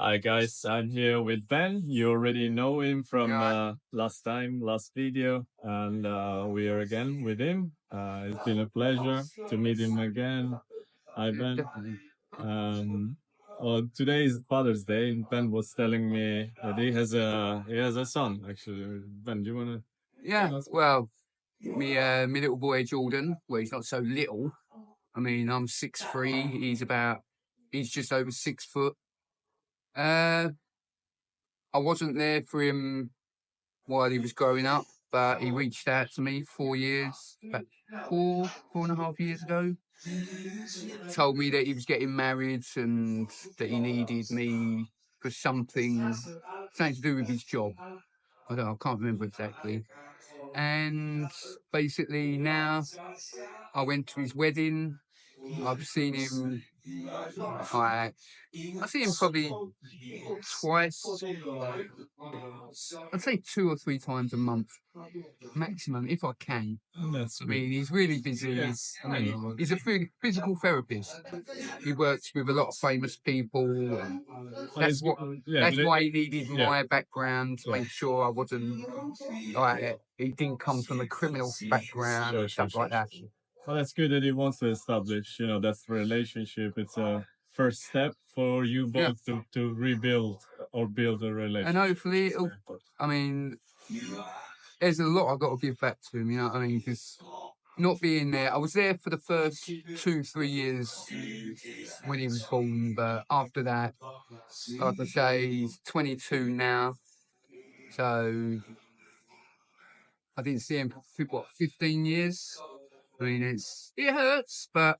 Hi guys, I'm here with Ben. You already know him from Yeah, last video, and we are again with him. It's been a pleasure to meet him again. Hi Ben. Um, Today is Father's Day, and Ben was telling me that he has a son. Actually, Ben, do you wanna? yeah. Well, me little boy Jordan. Well, he's not so little. I mean, I'm 6'3". He's just over 6 foot. Uh, I wasn't there for him while he was growing up, but he reached out to me 4 years, about 4.5 years ago. Told me that he was getting married and that he needed me for something to do with his job. I can't remember exactly. And basically now I went to his wedding. I've seen him like I see him probably twice. I'd say 2 or 3 times a month maximum if I can. That's I good. mean, he's really busy. He's a physical therapist. He works with a lot of famous people. And that's what. Yeah, That's why he needed yeah. my background to make sure I wasn't like he didn't come from a criminal background and stuff like that. Well, that's good that he wants to establish, that's the relationship. It's a first step for you Yeah. both to rebuild or build a And relationship. hopefully, I mean, there's a lot I've got to give back to him, you know what I mean? Because not being there, I was there for the first 2, 3 years when he was born, but after that, like I say, he's 22 now, so I didn't see him for, 15 years? I mean, it hurts, but...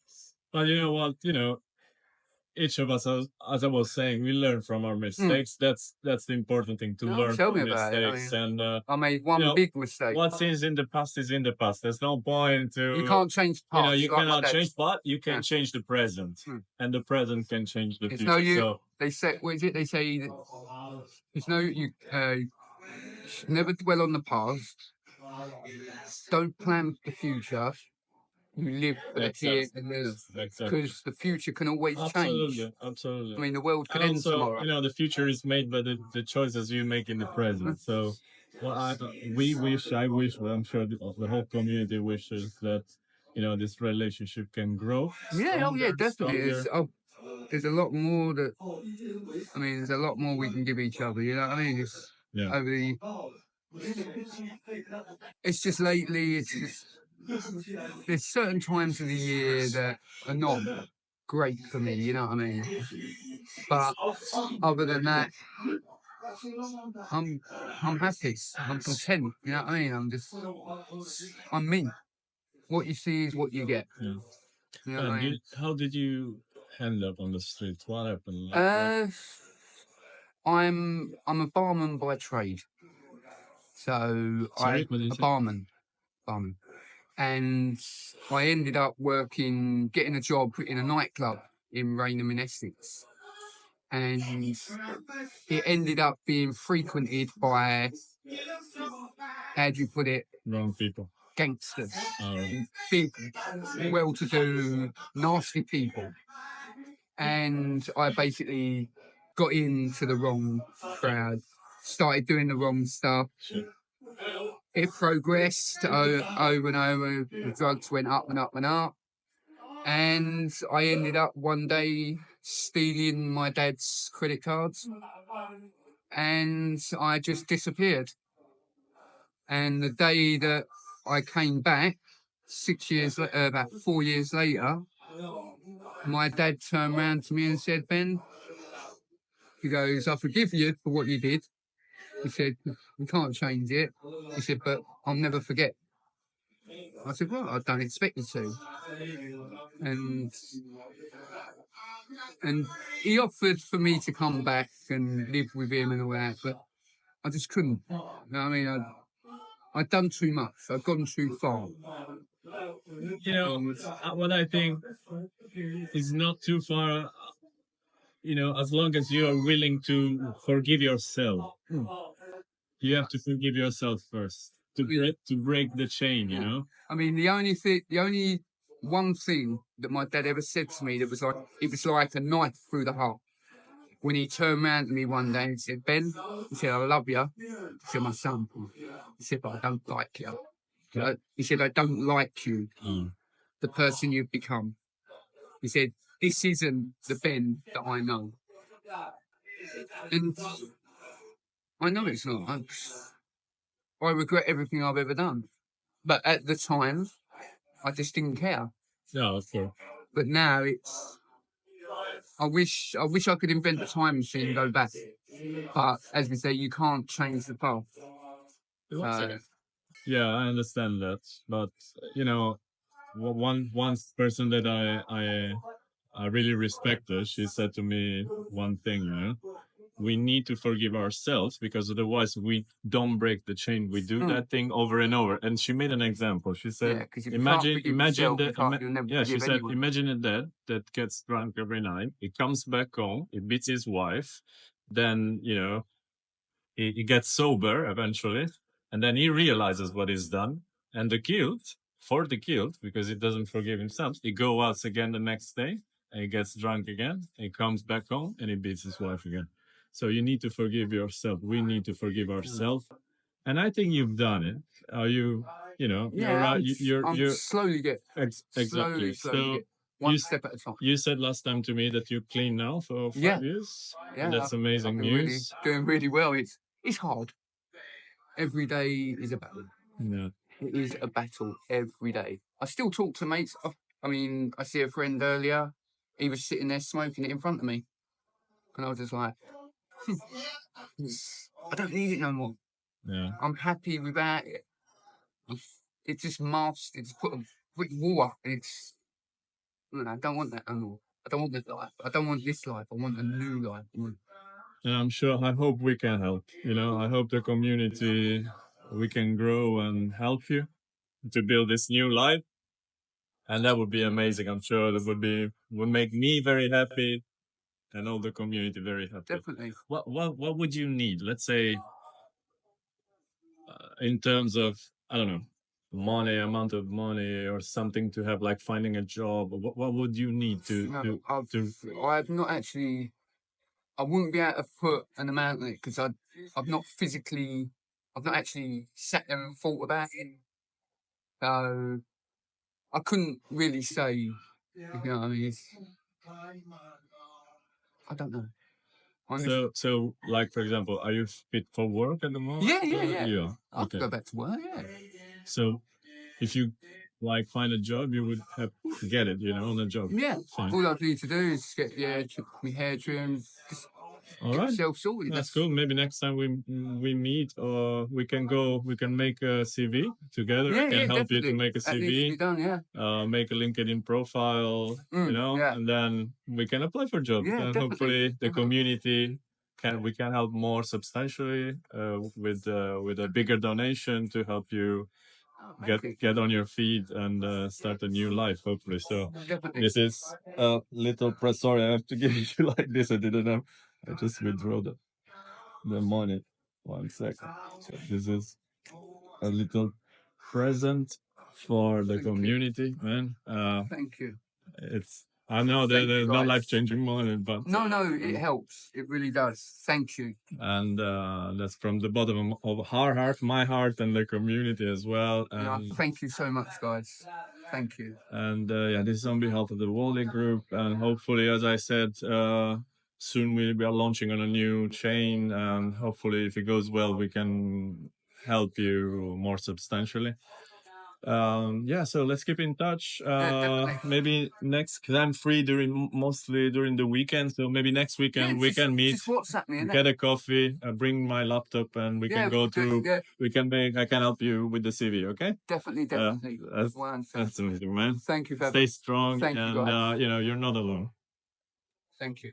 But you know what, each of us, as I was saying, we learn from our mistakes. That's the important thing, to learn tell from me about it. mistakes. And I made one big mistake. what is in the past is in the past. There's no point to... You can't change the past. You like cannot change, but you can change the present, and the present can change the It's future. no use. So They say, what is it? They say that it's no you. Never dwell on the past. Don't plan for the future. You live for the here and now, because the future can always change. Absolutely. I mean, the world could And end also, tomorrow. the future is made by the choices you make in the present. So, well, we wish, I wish, well, I'm sure the whole community wishes that, this relationship can grow. Yeah, oh yeah, definitely. Stronger. There's a lot more that. I mean, there's a lot more we can give each other. You know what I mean? It's Yeah. over the. It's just lately. It's just there's certain times of the year that are not great for me. You know what I mean? But other than that, I'm I'm happy. I'm content. You know what I mean? I'm me. What you see is what you get. Yeah. You know what I mean? How did you end up on the street? What happened? I'm a barman by trade. So Sorry, what did you a say? barman, and I ended up getting a job in a nightclub in Raynham in Essex, and it ended up being frequented by, how do you put it, Wrong people. gangsters, Oh. big, well-to-do, nasty people, and I basically got into the wrong crowd, started doing the wrong stuff. It progressed over and over. The drugs went up and up and up. And I ended up one day stealing my dad's credit cards. And I just disappeared. And the day that I came back, about 4 years later, my dad turned around to me and said, Ben, he goes, I forgive you for what you did. He said, you can't change it. He said, but I'll never forget. I said, well, I don't expect you to. And he offered for me to come back and live with him and all that, but I just couldn't. You know what I mean? I'd done too much. I'd gone too far. What I think is not too far, as long as you are willing to forgive yourself. You have to forgive yourself first to break the chain. I mean, the only one thing that my dad ever said to me that was like, it was like a knife through the heart. when he turned around to me one day and said, Ben, he said, I love you. He said, my son. He said, but I don't like you. He said, I don't like you, the person you've become. He said, this isn't the Ben that I know. And I know it's not. I regret everything I've ever done. But at the time, I just didn't care. Yeah, of course. But now it's... I wish I could invent a time machine and go back. But as we say, you can't change the past. Yeah, I understand that, but you know, one person that I really respect her, she said to me one thing, you know, we need to forgive ourselves because otherwise we don't break the chain. We do that thing over and over. And she made an example. She said, imagine that. Yeah, she said, imagine a dad that gets drunk every night. He comes back home. He beats his wife. Then you know, he gets sober eventually, and then he realizes what he's done, and the guilt because he doesn't forgive himself. He goes out again the next day, and he gets drunk again. He comes back home and he beats his wife again. So you need to forgive yourself. We need to forgive ourselves, and I think you've done it. Are you? You know, Yeah, you're slowly get exactly. slowly get one step at a time. You said last time to me that you clean now for 5 years. Yeah, That's amazing news. Doing really well. It's hard. Every day is a battle. Yeah. It is a battle every day. I still talk to mates. I mean, I see a friend earlier. He was sitting there smoking it in front of me, and I was just like, I don't need it no more. Yeah. I'm happy without it. It just masked. It's put a brick wall up. It's. I don't want that anymore. I don't want this life. I don't want this life. I want a new life. And I'm sure, I hope we can help. You know, I hope the community, we can grow and help you to build this new life. And that would be amazing. I'm sure that would make me very happy and all the community very happy. Definitely. What would you need? Let's say, in terms of, I don't know, money, amount of money or something to have, like finding a job. What would you need to I've not actually... I wouldn't be able to put an amount on it because I've not actually sat there and thought about it. So I couldn't really say, you know what I mean? I don't know. So, like, for example, are you fit for work at the moment? Yeah. I'll go back to work, yeah. So, if you, like, find a job, you would have to get it, you know, on the job. Yeah. Fine. All I need to do is get my hair trimmed, all right. myself sorted. That's cool. Maybe next time we meet, or we can make a CV together. I can help you to make a CV. That needs to be done, yeah. Make a LinkedIn profile, you know, and then we can apply for jobs. Yeah, and definitely. Hopefully the community we can help more substantially with a bigger donation to help you get on your feet and start a new life, hopefully. So Definitely. this is a little press. Sorry, I have to give you like this. I didn't have. I just withdraw the money. 1 second. So this is a little present for the community, man. Thank you. I know that there's not life-changing money, but no, it helps. It really does. Thank you. And that's from the bottom of our heart, my heart, and the community as well. And thank you so much, guys. Thank you. And this is on behalf of the Wally Group, and hopefully, as I said, soon we are launching on a new chain, and hopefully, if it goes well, we can help you more substantially. So let's keep in touch. Maybe because I'm free mostly during the weekend, so maybe next weekend we can meet. Just WhatsApp me, get a coffee, bring my laptop, and we can go through. I can help you with the CV. Okay? Definitely. That's amazing, man. Thank you. Stay strong, Thank you, guys. And you're not alone. Thank you.